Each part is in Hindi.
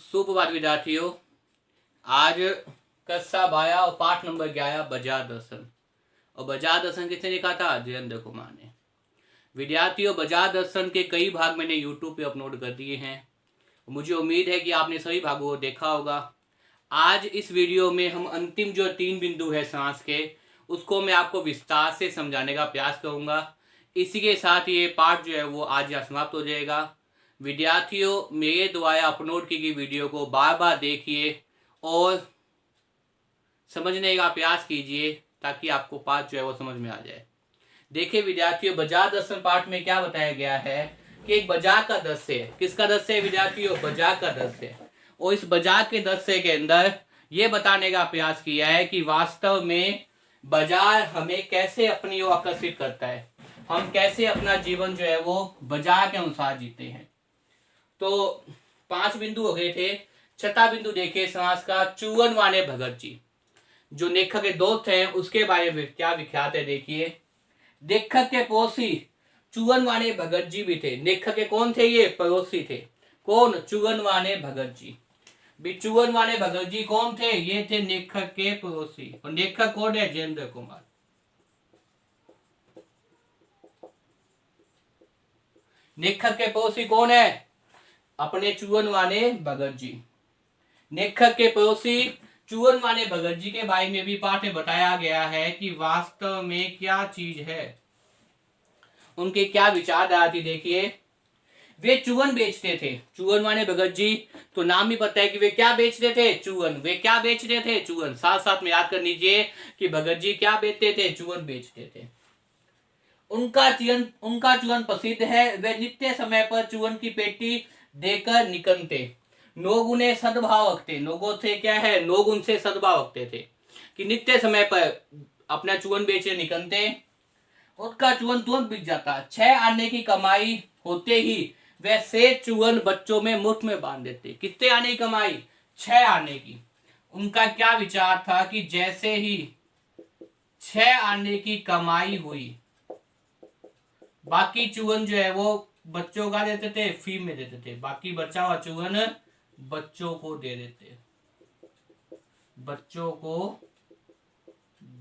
सुप्रभात विद्यार्थियों। आज कक्षा 12 और पाठ नंबर 11 बाजार दर्शन। और बाजार दर्शन किसने लिखा था? जयेंद्र कुमार ने। विद्यार्थियों, बाजार दर्शन के कई भाग मैंने यूट्यूब पे अपलोड कर दिए हैं। मुझे उम्मीद है कि आपने सभी भागों को देखा होगा। आज इस वीडियो में हम अंतिम जो 3 बिंदु है समास के, उसको मैं आपको विस्तार से समझाने का प्रयास करूंगा। इसी के साथ ये पाठ जो है वो आज यहाँ समाप्त हो जाएगा। विद्यार्थियों, मेरे द्वारा अपलोड की गई वीडियो को बार बार देखिए और समझने का प्रयास कीजिए ताकि आपको पाठ जो है वो समझ में आ जाए। देखिए विद्यार्थियों, बाजार दर्शन पाठ में क्या बताया गया है कि एक बाजार का दृश्य है। किसका दृश्य है विद्यार्थियों? बाजार का दृश्य है। और इस बाजार के दृश्य के अंदर ये बताने का प्रयास किया है कि वास्तव में बाजार हमें कैसे अपनी ओर आकर्षित करता है, हम कैसे अपना जीवन जो है वो बाजार के अनुसार जीते हैं। तो 5 बिंदु हो गए थे। छठा बिंदु देखिए समास का, चूवन वाले भगत जी। जो लेखक के दोस्त हैं उसके बारे में क्या विख्यात है देखिए। लेखक के पड़ोसी चूवन वाले भगत जी भी थे। लेखक के कौन थे? ये पड़ोसी थे। कौन? चूवन वाले भगत जी। चूवन वाले भगत जी कौन थे? ये थे लेखक के पड़ोसी। और लेखक कौन है? जयेंद्र कुमार। लेखक के पड़ोसी कौन है? अपने चूवन वाले भगत जी। लेखक के पड़ोसी चूवन वाले भगत जी के बारे में भी पाठ में बताया गया है कि वास्तव में क्या चीज है, उनके क्या विचारधारा थी। देखिए, वे चूवन बेचते थे। चूवन वाले भगत जी, तो नाम ही पता है कि वे क्या बेचते थे? चूवन। वे क्या बेचते थे? चूवन। साथ साथ में याद कर लीजिए कि भगत जी क्या बेचते थे? चूवन बेचते थे। उनका चूवन प्रसिद्ध है। वे नित्य समय पर चूवन की पेटी देकर निकलते। लोग उन्हें सद्भाव रखते। लोगों से क्या है? लोग उनसे सद्भाव रखते थे कि नित्य समय पर अपना चूवन बेचने निकलते। उनका चूवन तुरंत बिक जाता। 6 आने की कमाई होते ही वे 6 चूवन बच्चों में मुफ्त में बांध देते। कितने आने की कमाई? 6 आने की। उनका क्या विचार था कि जैसे ही 6 आने की कमाई हुई, बाकी चूवन जो है वो बच्चों का देते थे, फ्री में देते थे। बाकी बचा हुआ चूवन बच्चों को दे देते, बच्चों को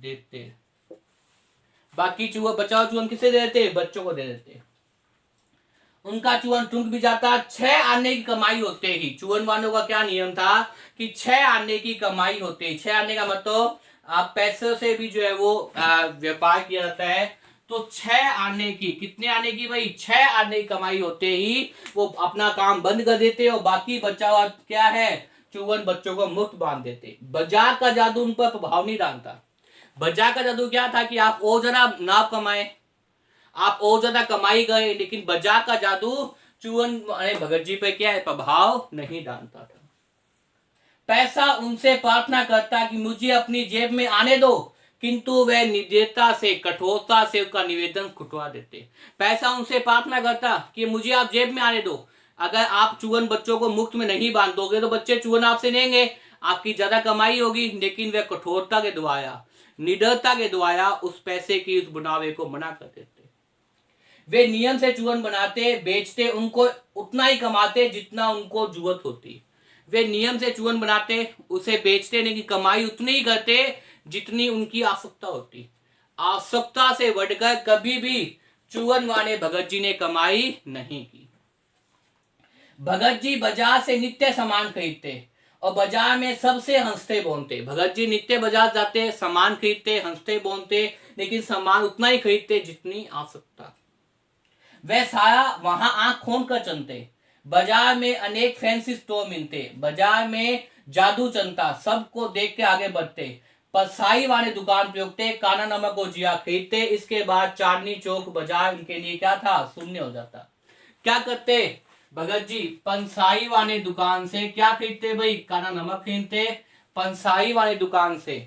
देते। बाकी चूवन, बचा हुआ चूवन किसे दे देते? बच्चों को दे देते। उनका चूवन टूट भी जाता। 6 आने की कमाई होते ही, चूवन वालों का क्या नियम था कि 6 आने की कमाई होते ही, 6 आने का मतलब आप पैसों से भी जो है वो व्यापार किया जाता है। तो 6 आने की, कितने आने की भाई? 6 आने की कमाई होते ही वो अपना काम बंद कर देते और बाकी बचा हुआ क्या है? चूवन बच्चों को मुफ्त बांध देते। बाजार का जादू उन पर प्रभाव नहीं डालता। बाजार का जादू क्या था कि आप और जरा नाप कमाए, आप और ज्यादा कमाई गए, लेकिन बाजार का जादू चूवन भगत जी पे क्या है? प्रभाव नहीं डालता था। पैसा उनसे प्रार्थना करता कि मुझे अपनी जेब में आने दो, किंतु वह निर्दयता से, कठोरता से उसका निवेदन खुटवा देते। पैसा उनसे प्रार्थना करता कि मुझे आप जेब में आने दो। अगर आप चूवन बच्चों को मुफ्त में नहीं बांध दोगे तो बच्चे चूवन आपसे लेंगे, आपकी ज्यादा कमाई होगी। लेकिन वह कठोरता के द्वारा, निडरता के द्वारा उस पैसे की, उस मुनाफे को मना कर देते। वे नियम से चूवन बनाते, बेचते, उनको उतना ही कमाते जितना उनको जरूरत होती। वे नियम से चूवन बनाते, उसे बेचते, लेकिन कमाई उतनी ही करते जितनी उनकी आवश्यकता होती। आवश्यकता से बढ़कर कभी भी चूवन वाले भगत जी ने कमाई नहीं की। भगत जी बाजार से नित्य सामान खरीदते और बाजार में सबसे हंसते बोलते। भगत जी नित्य बाजार जाते, सामान खरीदते, हंसते बोलते, लेकिन सामान उतना ही खरीदते जितनी आवश्यकता। वह सारा वहां आंख खोल कर चलते। बाजार में अनेक फैंसी स्टोर मिलते। बाजार में जादू चलता, सबको देख के आगे बढ़ते। परसाई वाले दुकान पे रुकते, काना नमक और जिया खरीदते। इसके बाद चांदनी चौक बाजार इनके लिए क्या था? शून्य हो जाता। क्या करते भगत जी? पंसाई वाले दुकान से क्या खरीदते भाई? काना नमक खरीदते। पंसाई वाले दुकान से,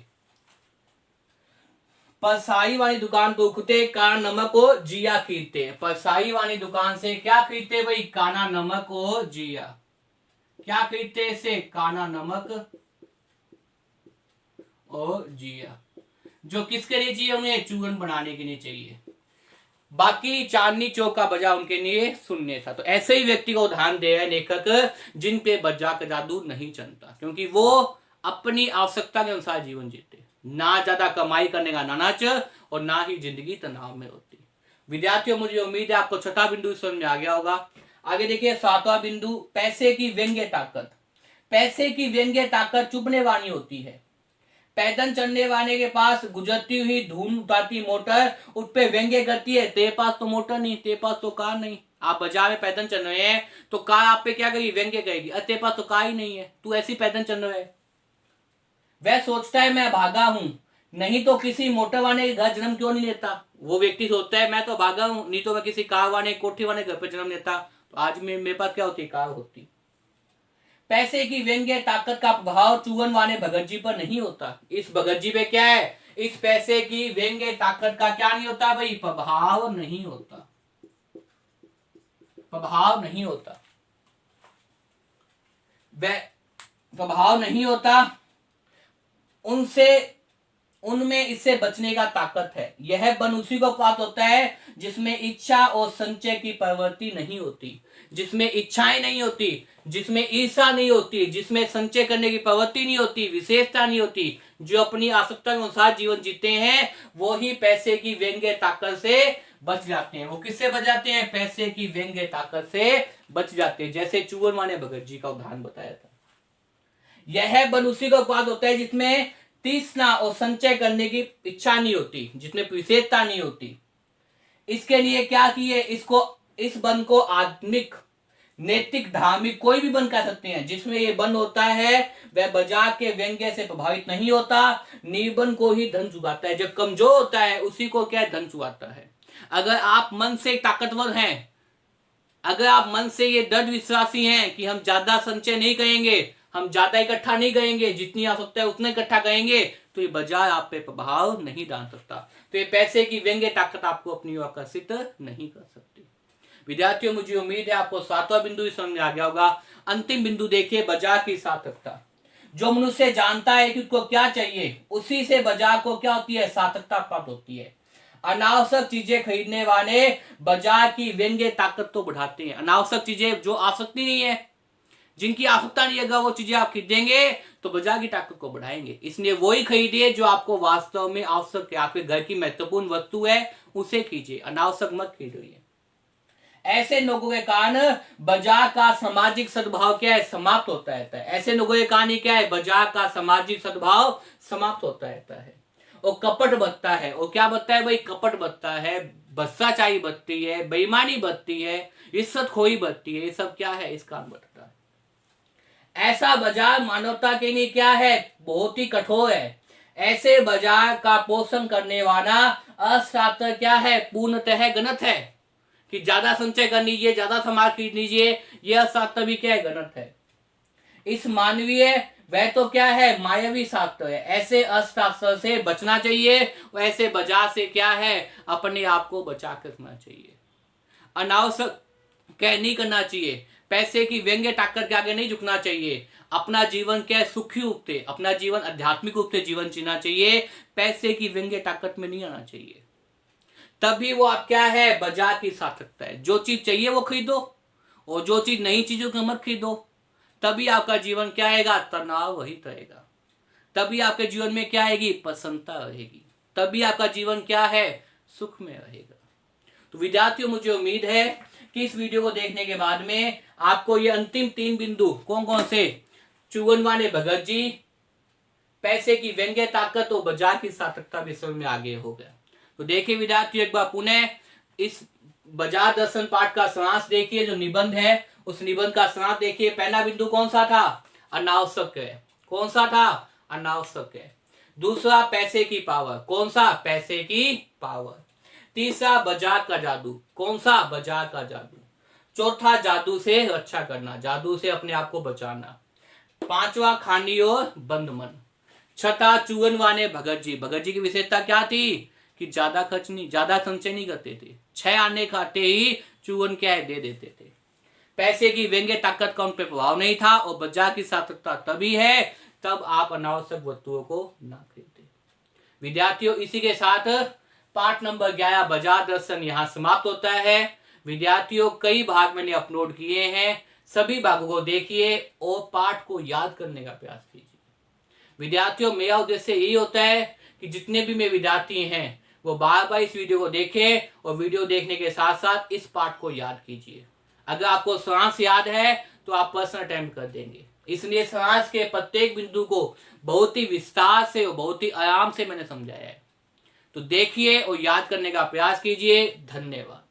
परसाई वाली दुकान को रुकते, काना नमक और जिया खरीदते। परसाई वाली दुकान से क्या खरीदते भाई? काना नमक और जिया। क्या खरीदते से? काना नमक और जिया। जो किसके लिए चाहिए? उन्हें चूरन बनाने के लिए चाहिए। बाकी चांदनी चौक का बजा उनके लिए शून्य था। तो ऐसे ही व्यक्ति को उदाहरण दे रहे लेखक जिन पे बजा का जादू नहीं चलता, क्योंकि वो अपनी आवश्यकता के अनुसार जीवन जीते, ना ज्यादा कमाई करने का लालच और ना ही जिंदगी तनाव में होती। विद्यार्थियों, मुझे उम्मीद है आपको छठा बिंदु समझ में आ गया होगा। आगे देखिए सातवां बिंदु, पैसे की व्यंग्य ताकत। पैसे की व्यंग्य ताकत चुभने वाली होती है। पैदल चलने वाले के पास गुजरती हुई धूल उठाती मोटर उस पे व्यंग्य करती है, तेरे पास तो मोटर नहीं, तेरे पास तो कार नहीं। आप बाजार में पैदल चल रहे हैं तो कार आप पे क्या करेगी, व्यंग्य करेगी, अरे तेरे पास तो कार ही नहीं है, तू ऐसी पैदल चल रहा है। वह सोचता है मैं भागा हूं, नहीं तो किसी मोटर वाले के घर जन्म क्यों नहीं लेता। वो व्यक्ति सोचता है मैं तो भागा हूं, नहीं तो मैं किसी कार वाले कोठी वाले घर पे जन्म लेता। तो आज मेरे पास क्या होती, कार होती। पैसे की व्यंग्य ताकत का प्रभाव चूवन वाले भगत जी पर नहीं होता। इस भगत जी पे क्या है, इस पैसे की व्यंग्य ताकत का क्या नहीं होता भाई, प्रभाव नहीं होता, प्रभाव नहीं होता, प्रभाव नहीं होता उनसे, उनमें इससे बचने का ताकत है। यह बन उसी को प्राप्त होता है जिसमें इच्छा और संचय की प्रवृत्ति नहीं होती, जिसमें इच्छाएं नहीं होती, जिसमें ईर्षा नहीं होती, जिसमें संचय करने की प्रवृत्ति नहीं होती, विशेषता नहीं होती, जो अपनी आवश्यकता के अनुसार जीवन जीते हैं, वो ही पैसे की व्यंग्य ताकत से बच जाते हैं। वो किससे बच जाते हैं, पैसे की व्यंग्य ताकत से बच जाते हैं। जैसे चूवन माने भगत जी का उदाहरण बताया था। यह बल उसी को प्राप्त होता है जिसमें तीक्ष्णता और संचय करने की इच्छा नहीं होती, जिसमें विशेषता नहीं होती। इसके लिए क्या किए, इसको, इस बन को आत्मिक, नैतिक, धार्मिक, कोई भी बन कह सकते हैं। जिसमें ये बन होता है वह बाजार के व्यंग्य से प्रभावित नहीं होता, निर्बन को ही धन चुकाता है। जब कमजोर होता है उसी को क्या धन चुकाता है। अगर आप मन से ताकतवर हैं, अगर आप मन से ये दृढ़ विश्वासी हैं कि हम ज्यादा संचय नहीं करेंगे, हम ज्यादा इकट्ठा नहीं करेंगे, जितनी आवश्यकता है उतना इकट्ठा करेंगे, तो ये बाजार आप पे प्रभाव नहीं डाल सकता। तो ये पैसे की व्यंग्य ताकत आपको अपनी ओर आकर्षित नहीं कर सकती। विद्यार्थियों, मुझे उम्मीद है आपको सातवां बिंदु भी समझ में आ गया होगा। अंतिम बिंदु देखिए, बाजार की सार्थकता। जो मनुष्य जानता है कि उसको क्या चाहिए, उसी से बाजार को क्या होती है, सार्थकता प्राप्त होती है। अनावश्यक चीजें खरीदने वाले बाजार की व्यंग्य ताकत तो बढ़ाते हैं। अनावश्यक चीजें जो आवश्यकता नहीं है, जिनकी आवश्यकता नहीं है, वो चीजें आप खरीदेंगे तो बाजार की ताकत को बढ़ाएंगे। इसलिए वही खरीदिए जो आपको वास्तव में आवश्यक है, आपके घर की महत्वपूर्ण वस्तु है, उसे कीजिए, अनावश्यक मत खरीदिए। ऐसे लोगों के कारण बाजार का सामाजिक सद्भाव क्या है, समाप्त होता रहता है। ऐसे लोगों के कारण क्या है, बाजार का सामाजिक सद्भाव समाप्त होता रहता है और कपट बढ़ता है। और क्या बढ़ता है भाई, कपट बढ़ता है, भ्रष्टाचारी बढ़ती है, बेईमानी बढ़ती है, इज्जत खोई बढ़ती है। ये सब क्या है, इस कारण बढ़ता है। ऐसा बाजार मानवता के लिए क्या है, बहुत ही कठोर है। ऐसे बाजार का पोषण करने वाला अशास्त्र क्या है, पूर्णतः गलत है। कि ज्यादा संचय कर लीजिए, ज्यादा सामान खरीद लीजिए, यह शास्त्र भी क्या है, गलत है। इस मानवीय, वह तो क्या है, मायावी शास्त्र है। ऐसे अशास्त्र से बचना चाहिए, वैसे बाजार से क्या है, अपने आप को बचा कर रखना चाहिए। अनावश्यक क्या नहीं करना चाहिए, पैसे की व्यंग्य ताकत के आगे नहीं झुकना चाहिए। अपना जीवन क्या सुखी रूप से, अपना जीवन आध्यात्मिक रूप से जीवन जीना चाहिए, पैसे की व्यंग्य ताकत में नहीं आना चाहिए। तभी वो आप क्या है, बाजार की सार्थकता है। जो चीज चाहिए वो खरीदो, और जो चीज नई चीजों की मत खरीदो। तभी आपका जीवन क्या आएगा, तनाव रहित रहेगा। तभी आपके जीवन में क्या आएगी, प्रसन्नता रहेगी। तभी आपका जीवन क्या है, सुख में रहेगा। तो विद्यार्थियों, मुझे उम्मीद है कि इस वीडियो को देखने के बाद में आपको ये अंतिम 3 बिंदु कौन कौन से, चुगन वाले भगत जी, पैसे की व्यंग्य ताकत और बाजार की सार्थकता भी समझ में आगे हो गया। तो देखिए विद्यार्थियों, एक बार पुनः इस बाजार दर्शन पाठ का सारांश देखिए, जो निबंध है उस निबंध का सारांश देखिए। पहला बिंदु कौन सा था, अनावश्यक है। कौन सा था, अनावश्यक है। दूसरा, पैसे की पावर। कौन सा, पैसे की पावर। तीसरा, बाजार का जादू। कौन सा, बाजार का जादू। चौथा, जादू से रक्षा करना, जादू से अपने आप को बचाना। पांचवा, खानी और बंद मन। छठा, चूगन वाले भगत जी। भगत जी की विशेषता क्या थी कि ज्यादा खर्च नहीं, ज्यादा संचय नहीं करते थे। 6 आने खाते ही चूगन क्या है, दे देते थे। पैसे की व्यंग्य ताकत का उन पर प्रभाव नहीं था, और बाजार की सार्थकता तभी है तब आप अनावश्यक वस्तुओं को ना खरीदे। विद्यार्थियों, इसी के साथ पाठ नंबर 11 बाजार दर्शन यहाँ समाप्त होता है। विद्यार्थियों, कई भाग मैंने अपलोड किए हैं, सभी भागों को देखिए और पाठ को याद करने का प्रयास कीजिए। विद्यार्थियों, मेरा उद्देश्य यही होता है कि जितने भी मेरे विद्यार्थी हैं वो बार बार इस वीडियो को देखें और वीडियो देखने के साथ साथ इस पाठ को याद कीजिए। अगर आपको सारांश याद है तो आप पर्सनल अटेम्प्ट कर देंगे, इसलिए सारांश के प्रत्येक बिंदु को बहुत ही विस्तार से और बहुत ही आराम से मैंने समझाया है। तो देखिए और याद करने का प्रयास कीजिए। धन्यवाद।